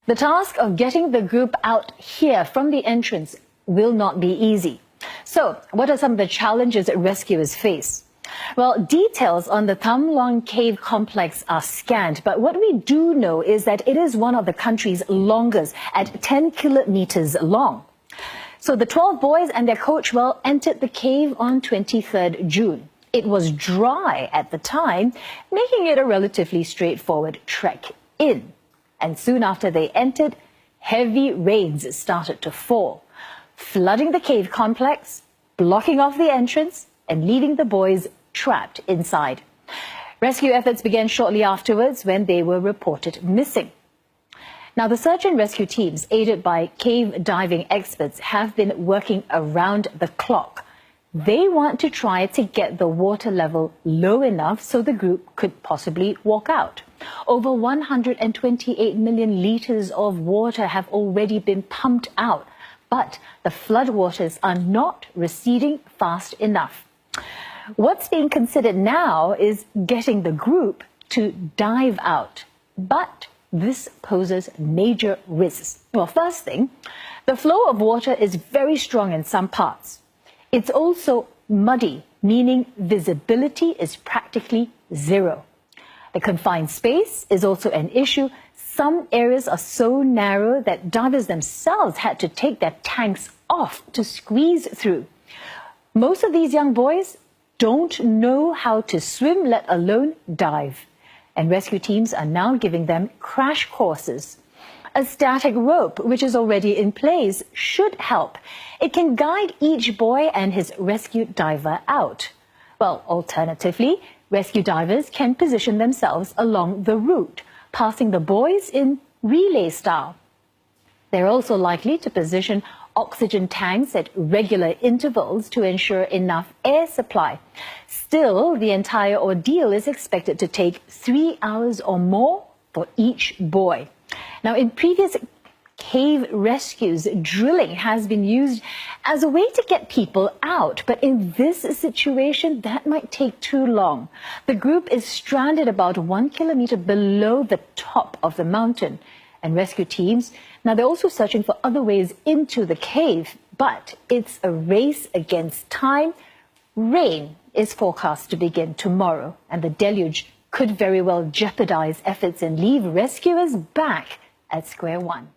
The task of getting the group out here from the entrance will not be easy. So, what are some of the challenges rescuers face? Well, details on the thailnd cave complex are scant, but what we do know is that it is one of the country's longest, at 10 kilometers long. So the 12 boys and their coach, entered the cave on 23rd June. It was dry at the time, making it a relatively straightforward trek in. And soon after they entered, heavy rains started to fall, flooding the cave complex, blocking off the entrance, and leaving the boys trapped inside. Rescue efforts began shortly afterwards when they were reported missing. Now, the search and rescue teams, aided by cave diving experts, have been working around the clock. They want to try to get the water level low enough so the group could possibly walk out. Over 128 million litres of water have already been pumped out, but the floodwaters are not receding fast enough. What's being considered now is getting the group to dive out, but this poses major risks. Well, first thing, the flow of water is very strong in some parts. It's also muddy, meaning visibility is practically zero. The confined space is also an issue. Some areas are so narrow that divers themselves had to take their tanks off to squeeze through. Most of these young boys don't know how to swim, let alone dive. And rescue teams are now giving them crash courses. A static rope, which is already in place, should help. It can guide each boy and his rescue diver out. Well, alternatively, rescue divers can position themselves along the route, passing the boys in relay style. They're also likely to position oxygen tanks at regular intervals to ensure enough air supply. Still, the entire ordeal is expected to take 3 hours or more for each boy. Now, in previous cave rescues, drilling has been used as a way to get people out. But in this situation, that might take too long. The group is stranded about 1 kilometer below the top of the mountain. And rescue teams, now they're also searching for other ways into the cave. But it's a race against time. Rain is forecast to begin tomorrow, and the deluge could very well jeopardize efforts and leave rescuers back at square one.